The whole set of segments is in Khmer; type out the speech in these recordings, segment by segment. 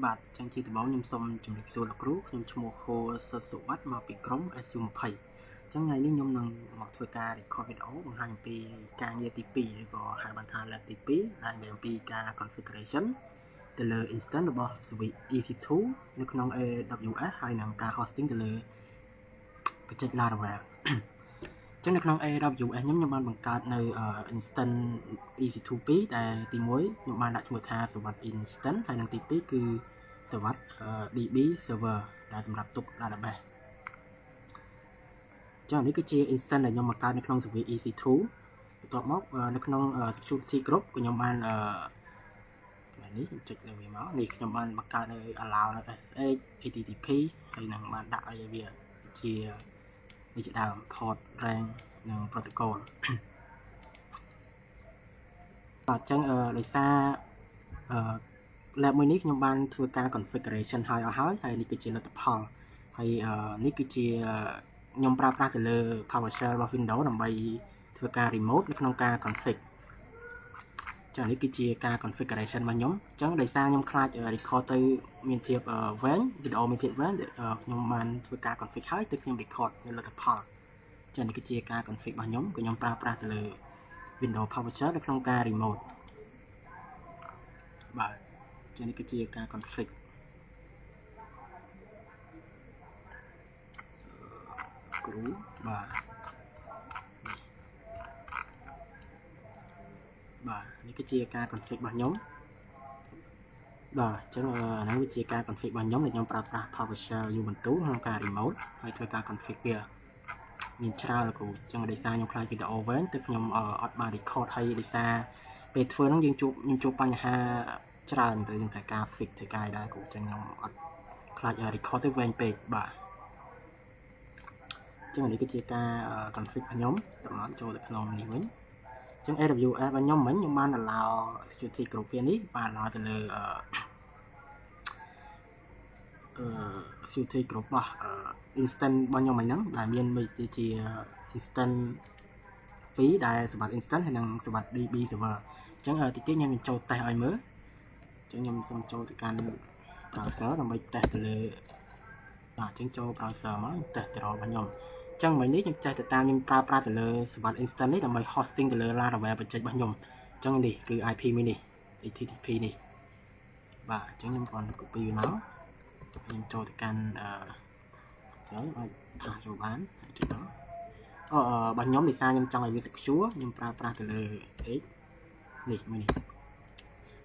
បាទចឹងជាដំបូងខ្ញុំសូមជម្រាបសួរលោកគ្រូខ្ញុំឈ្មោះហូសុសុវត្ថិមកពីក្រុម SU20 ចឹងថ្ងៃនេះខ្ញុំនឹងមកធ្វើការ record វីដេអូបង្ហាញអំពីការងារទី2ឬក៏ហៅបានថា lab ទី2ដែលមានអំពីការ configuration ទៅលើ instance របស់ Switch EC2 នៅក្នុង AWS ហើយនឹងការ hosting ទៅលើបច្ចេក Laravel ចឹងនៅក្នុង AWS ខ្ញុំបានបង្កើតនៅ instance EC2 2ដែលទី1ខ្ញុំបានដាក់ឈ្មោះថា Switch instance ហើយនឹងទី2គឺ Switch DB server ដែលសម្រាប់ទុក database ចឹងនេះគឺជា instance ដែលខ្ញុំបង្កើតនៅក្នុង Switch EC2 បន្ទាប់មកនៅក្នុង security group ក៏ខ្ញុំបាននេះខ្ញុំចុចលើវាមកនេះខ្ញុំបានបង្កើតនៅ allow នៅ SH HTTP ហើយនឹងបានដាក់ឲ្យវាជាដើម port rank និង protocol បាទអញ្ចឹងដោយសារlab មួយនេះខ្ញុំបានធ្វើការ configuration ហើយនេះគឺជាលទ្ធផលហើយនេះគឺជាខ្ញុំប្រើប្រាស់ទៅលើ PowerShell របស់ Windows ដើម្បីធ្វើការ remote នៅក្នុងការ config ចឹងនេះគឺជាការ configuration របស់ខ្ញុំអញ្ចឹងដោយសារខ្ញុំខ្លាច record ទៅមានភាពវែងវីដេអូមានភាពវែងខ្ញុំបានធ្វើការ config ហើយទើបខ្ញុំ record នៅលទ្ធផលចឹងនេះគឺជាការ config របស់ខ្ញុំប្រើប្រាស់ទៅលើ Windows PowerShell នៅក្នុងការ remote បាទចឹងនេះគឺជាការ config គ្រូបាទនេះគឺជាការ config របស់ខ្ញុំបាទអញ្ចឹងហ្នឹងវាជាការ config របស់ខ្ញុំដែលខ្ញុំប្រើប្រាស់ PowerShell Ubuntu ក្នុងការ remote ហើយធ្វើការ config វាមានច្រើនលោកគ្រូអញ្ចឹងដោយសារខ្ញុំខ្លាចវីដេអូវែងទើបខ្ញុំអត់បាន record ហើយដោយសារពេលធ្វើហ្នឹងខ្ញុំជួបបញ្ហាច្រើនទៅតែការ fix ធ្វើការដែរគ្រូអញ្ចឹងខ្ញុំអត់ខ្លាច record ទៅវែងពេកបាទអញ្ចឹងនេះគឺជាការ config របស់ខ្ញុំតម្រូវចូលទៅក្នុងនេះវិញអញ្ចឹង AWS របស់ខ្ញុំមិញខ្ញុំបាន allow security group វានេះបាន allow ទៅលើ security group របស់ instance របស់ខ្ញុំហ្នឹងដែលមានមួយទៅជា instance 2ដែលសម្រាប់ instance ហើយនិងសម្រាប់ DB server អញ្ចឹងតិចទៀតខ្ញុំចូល test ឲ្យមើលអញ្ចឹងខ្ញុំសូមចូលទៅកាន់ browser ដើម្បី test ទៅលើបាទអញ្ចឹងចូល browser មក test ទៅរបស់ខ្ញុំអញ្ចឹងមិញនេះខ្ញុំចេះទៅតាមខ្ញុំប្រើប្រាស់ទៅលើសម្រាប់ instance នេះដើម្បី hosting ទៅលើ Laravel បច្ចេករបស់ខ្ញុំអញ្ចឹងនេះគឺ IP មួយនេះ HTTP នេះបាទអញ្ចឹងខ្ញុំគ្រាន់ copy វាមកខ្ញុំចូលទៅកាន់អាចផាសចូលបានចុចមករបស់ខ្ញុំដោយសារខ្ញុំចង់ឲ្យវា secure ខ្ញុំប្រើប្រាស់ទៅលើ X នេះមួយនេះ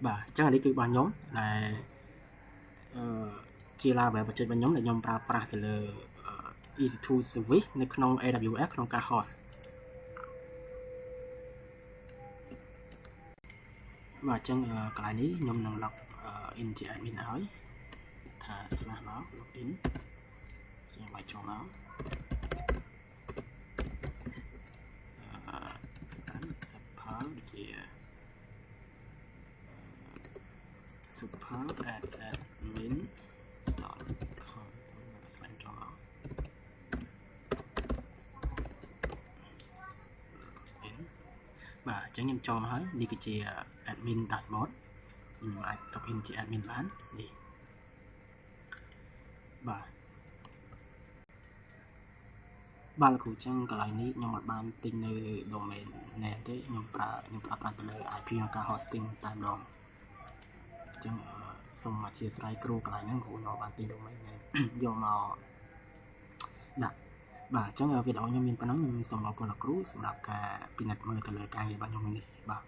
បាទអញ្ចឹងនេះគឺរបស់ខ្ញុំដែលជា Laravel បច្ចេករបស់ខ្ញុំដែលខ្ញុំប្រើប្រាស់ទៅលើ EC2 service នៅក្នុង AWS ក្នុងការ host បាទអញ្ចឹងកន្លែងនេះខ្ញុំនឹង log in ជា admin ឲ្យថា slash មក login ខ្ញុំបាយចូលមកកាន់ super ដូចជា super@admin.com ស្វែងចូលមកបាទអញ្ចឹងខ្ញុំចូលមកហើយនេះគឺជា admin dashboard ខ្ញុំអាច login ជា admin បាននេះបាទលោកគ្រូអញ្ចឹងកន្លែងនេះខ្ញុំអត់បានទិញនៅ domain name ទេខ្ញុំប្រើប្រាស់ទៅលើ IP ក្នុងការ hosting តែម្ដងអញ្ចឹងសូមអធិស្ឋានគ្រូកន្លែងហ្នឹងគ្រូខ្ញុំបានទិញ domain name យកមកដាក់បាទអញ្ចឹងវីដេអូខ្ញុំមានប៉ុណ្ណឹងខ្ញុំសូមអរគុណលោកគ្រូសម្រាប់ការពិនិត្យមើលទៅលើការងាររបស់ខ្ញុំនេះបាទ